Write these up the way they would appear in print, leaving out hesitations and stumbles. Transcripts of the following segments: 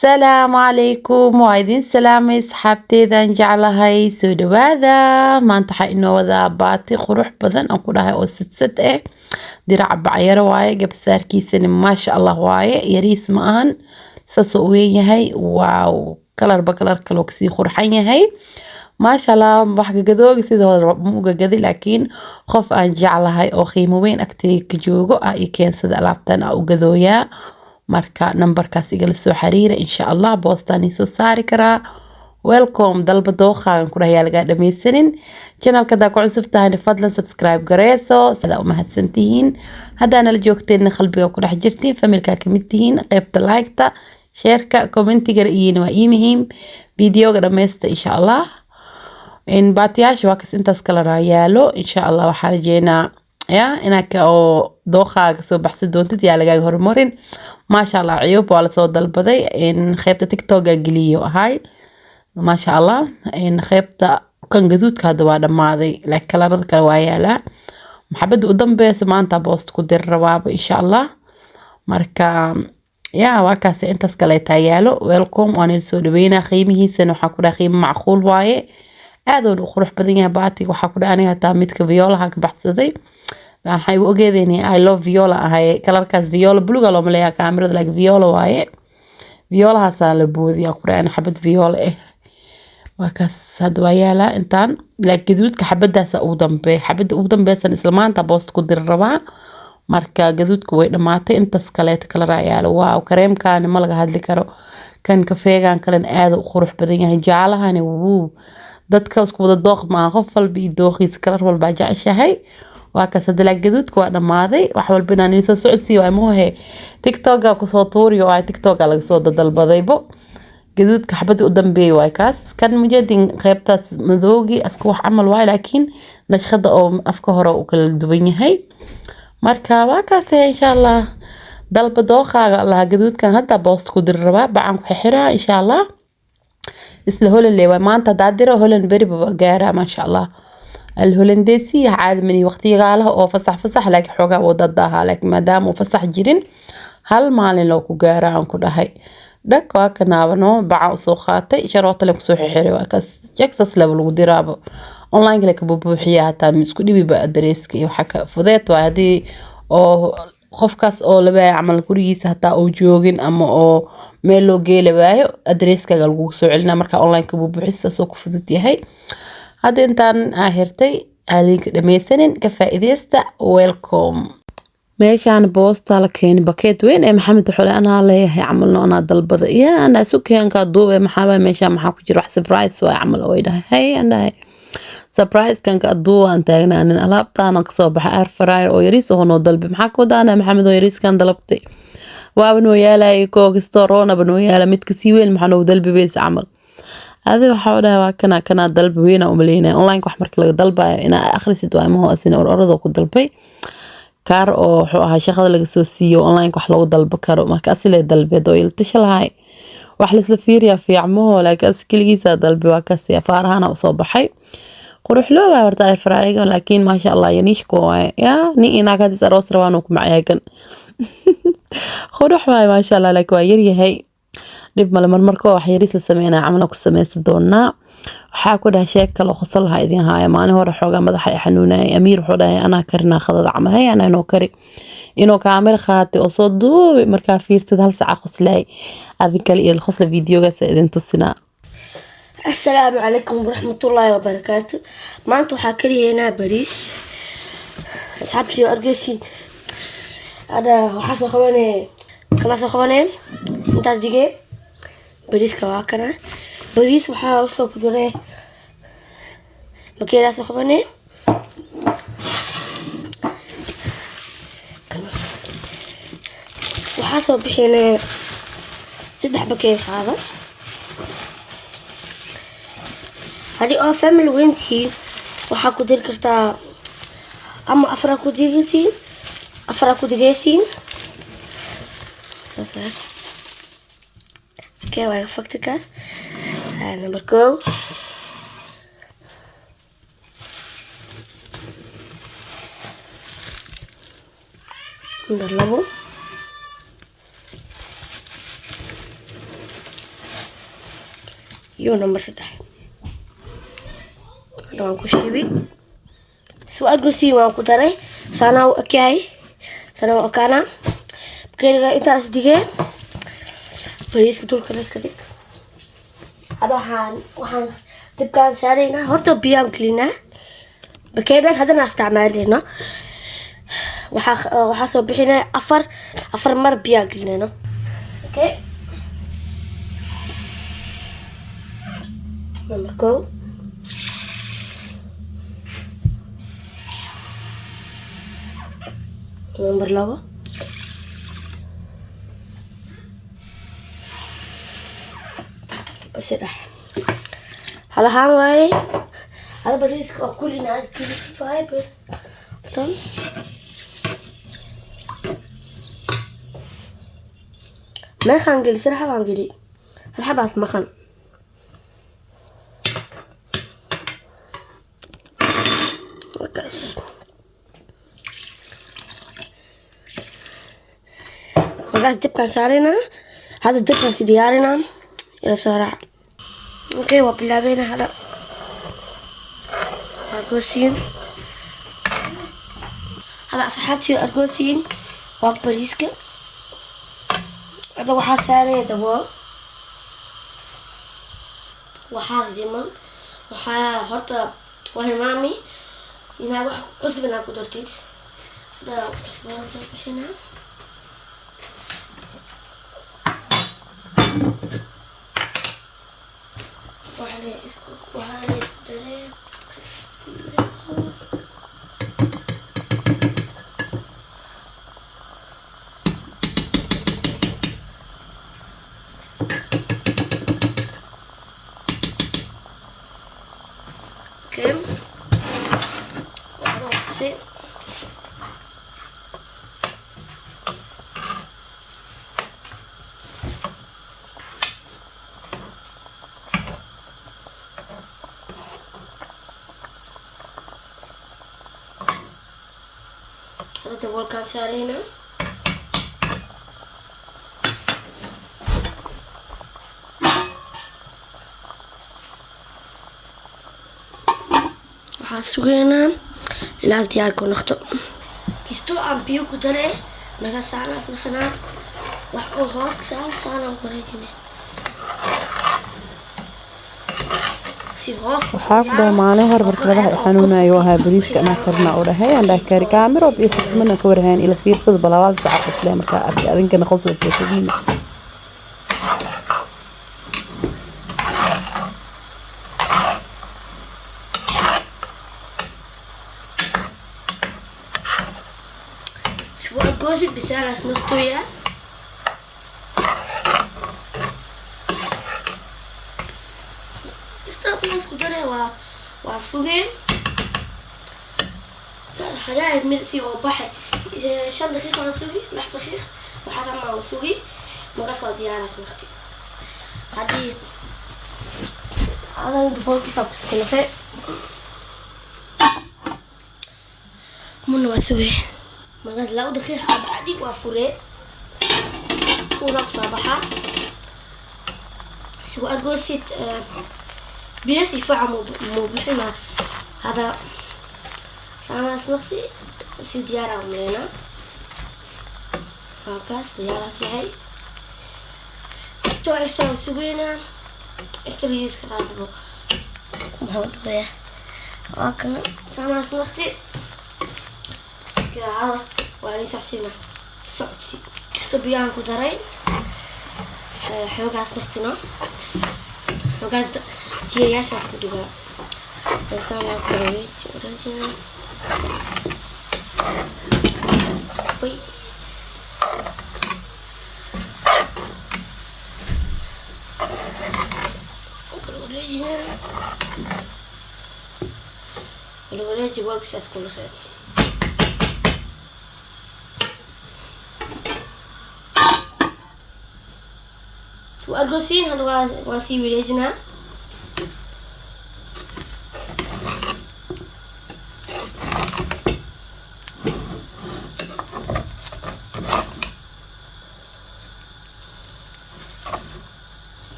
السلام عليكم وعيدين سلامي asxaabteydaan jeclahay soo dhawaada maanta waxaa inoo wadaa baati qurux badan aan ku dhahay oo sidsad ah diraca bacyaro waaye gabsaarkiisana maasha allah waaye yariis ma ahan saasoo u weyn yahay waaw kalarba kalar kaloo kasii qurxan yahay maasha allah wax gagadooga sidii hore ma u gagadi laakiin qof aan jeclahay oo qiimo weyn agteyda ka joogo ah iyo keensada alaabtan aan u gadooyaa marka nambarkaas igala soo xiriira insha allah boostaan soo saari karaa welcome dalba dooqaagan ku dhahayaa lagaa dhameysanin channelka hadaa ku cusub tahayna fadlan subscribe gareeso sidaa u mahadsantihiin haddaa nala joogteenna qalbiga ku dhex jirtiin familkaa kamid tihiin qeybta liketa sheerka commentiga iyina waa ii muhiim videoga dhameysta insha allah baatiyaasha waa kas intaas kala yaalo insha allah waxaa rajeynaa inaad oo dooqaaga soo baxsan doontid yaa lagaaga horumarin maasha allah ciyub waa lasoo dalbaday qeybta tiktoka geliyo ahay maasha allah qeybta kan gaduudka hadda waa dhammaaday laakiin kalarada kale waa yaalaa maxabada u dambeysa maanta boost ku diri rabaaba insha allah marka waa kaas intaas kaleetaa yaalo welcome waan il soo dhaweynaa qiimihiisana waxaa ku dhahay qiimo macquul waaye aad u qurux badan yahay baatiga waxaa ku dhahay aniga hataa midka violaha ka baxsaday waxay u ogeedeen I love viola ahay kalarkaas viola buluga loo maleeyaa kaamirada like viola waaye violahaas la boodiyaa ku dhahay xabad viola waa kaas hadda waa yaalaa intaan like gaduudka xabadaas ugu dambeysan isla maanta boost ku diri rabaa marka gaduudka way dhamaatay intaas kaleeta kala yaalo waaw kareemkaani ma laga hadli karo kan kafeegan kalen aad u qurux badan yahay jaalahani dadka isku wada dooq ma qof walba iyo dooqiisa kalar walba jeceshahay waa kaas hadda la gaduudka waa dhamaaday wax walba inaan soo socodsiiyo waa moohe tiktoka ku soo tuuriyo waa tiktoka laga soo dalbadaybo gaduudka xabada u dambeeyay waa kaas kan mujeedin qaybtaas madoogi asku wax amal waa laakiin nashqada oo afka hore uu kala duwan yahay marka waa kaas insha allah dalba dooqaaga allah gaduudkan hadda boost ku diri rabaa bacaan ku xiraa insha allah isla holan waa maanta daadiro holan bari gaara maasha allah الهولنديسي عاد مني وقتي قاله أو فصح لكن حوجا وضدها لكن ما دام وفصح جرين هل مالين لو كجارة عن كل هاي دك وكنا بنو بعض سوخاتي شروط لك سوحي حري وكاس جكسس لبلو درابة أونلاين لك ببوحياتها مسكولي بيبقى دريسكي وحكا فذات وهذه أو qofkaas oo laba amal gurigiisa hataa oo joogin ama oo meel loo geeli waayo adresskaga lagu soo celinaa marka online ka buuxisa soo ku fudud yahay hadda intaan ahirtay alinka dhameysanin ka faa'iideysta welcome meeshaan boosta la keenay bakeet weyn ee maxamed xule anaa leeyahay camalno anaa dalbada ana suuqeenka duubay maxaa meeshaan maxaa ku jira wax surprise waa camal oo idhahay andahay surprise kan ka duwan taagnaan alaabtaan ka soo baxay air fryer oo yariis oo noo dalbi maxaa ku daana maxamed oo yariis kan dalabtay waa noo yaalay koogisto roona noo yaala mid ka sii weyn maxaa noo dalbi bees camal هذا وحاولها وكنا دلب وين أو ملينا أونلاين كح مركز دلبة أنا آخر سيدوا ما هو أصلا أرضه كود دلبي كار أو هالشيء هذا اللي سوسيو أونلاين كح لو دلب كارو مركز أصلا دلبي دويل تشل هاي وحلس الفيريا في عمه لكن كل جيسة دلبي وكاس يا فارهنا وصباحي قروح له ورتاي فرايق لكن ما شاء الله ينيشكو يا ني أنا كده سروس روانوك معايا كان قروح ما شاء الله لك ويري هاي dib male marmarkoo wax yariis la sameynaa camal ku sameysan doonaa waxaa ku dhahay sheeg kale qosol ha idin haaya maalin hore xoogaa madaxa xanuunay amiir wuxuu dhahay anaa karinaa khadada camal hay anaa inoo kari inuu kaamir qaatay oo soo duubay markaa fiirsad hal saac qoslay adin kale iyo qosla videoga idin tusinaa السلام عليكم ورحمة الله وبركاته ما أنتوا حاكري هنا باريس أصحابي أرجسي هذا وحاسة خواني كلاس خواني أنت دقيقة باريس كواكنا باريس وحاول صوب جري بكير سخبني وحاسب بحين سدح بكير هذا هذه فاميل وينتي وحاكو دير كرتا أما أفراكو ديرتين اوكي واي فكتكاس نمبر كو نمبر لبو iyo number 3 waan ku shiibi soo argoosiin waan ku daray sana u akay sana u akana bakeeriga intaas digay bariiska dulka la iska dhig hada waxaan dibkaan saarayna horta biyaan gelinaa bakeeridaas hadana isticmaaleyna waxa soo bixinaa afar mar biyaa gelinayna okay number 2 number 2 بس ده هلا هاي هذا بريسك كل الناس تلبس فايبر تمام ما خانقلي صراحة ما خانقلي الحبات ما خان وقاس الدب كان سارينا هذا الدب كان سيديارنا يلا صراحة اوكي وبلابينا هلا أرجوسين هلا صحتي أرجوسين وبريسك هذا واحد ساري دواء واحد زمن واحد هرتا وهي مامي هنا واحد قصبنا قدرتيت ده قصبنا هنا وهذا يسكتني كم واروح سي هذا تبغى كان سارينا وحاسوينا لازم ديالكم نخطو كيستو عم بيو كدري مرة ساعة نخنا وحقو هاك ساعة وقريتني waxaa ku dhahay maalin hor barkadaha xanuunayo waxa bariiska ama karna oo dhahay aan dhahay kaari kaamiro iyo xukmana ka warhayn ila fiirsada balaawad saacad isla marka arki adinkana qosol jeedin شو الجوز بسالة نخطوية استقبل سكوتري وسوقين هلاقي مرسي وبحي 5 دقيقة نسوي لح دقيقة وحتى ما وسوي مقصود ديالها سمختي هذه هذا ندبول كيساب كل شيء من وسوي مقصود لو دقيقة بعدي وفوري ونقص صباحا شو أرجوسيت بيس يفعل مو بحنا هذا سامع سنختي سي ديارة وملينا هاكاس ديارة سعي استوى سوينا اشتري يسكر هذا محمد وياه هاكا سامع سنختي كذا هذا واني سحسينا سعودسي كستبيان كدرين حوقاس نختنا حوقاس جياشاس كدوغا سامع كرويت ورجنا وي الولاد جبالك ساس كل خير وأرجوسين هذا واسي ولادنا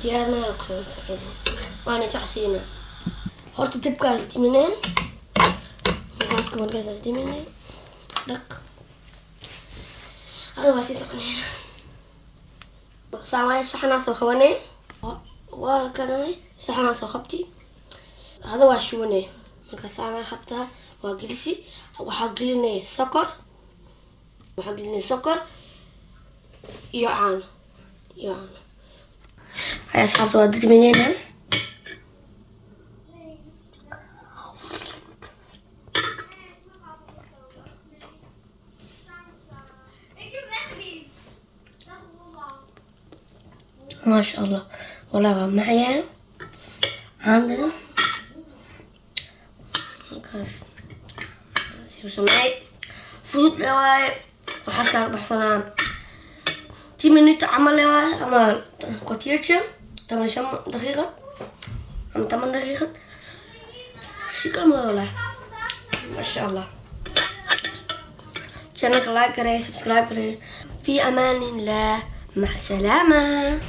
ديارنا أقصى سعيدة وأنا سحسينا هرت تبقى منين مركز كمان كذا منين لك هذا واسي صحنين سامعي صحنا سو خواني وكانوا صحنا سو خبتي هذا واشوني مركز أنا خبتها وجلسي وحقلني سكر يعان هاي أصحاب وديت منين ما شاء الله والله معي عندنا سمعي فوت لواي وحتى بحثنا 10 minuten عمل لواي عمل كوتيرتشم 8 دقيقة 8 دقيقة شكرا مولا ما شاء الله channel لايك كري سبسكرايب كري في أمان الله مع السلامة.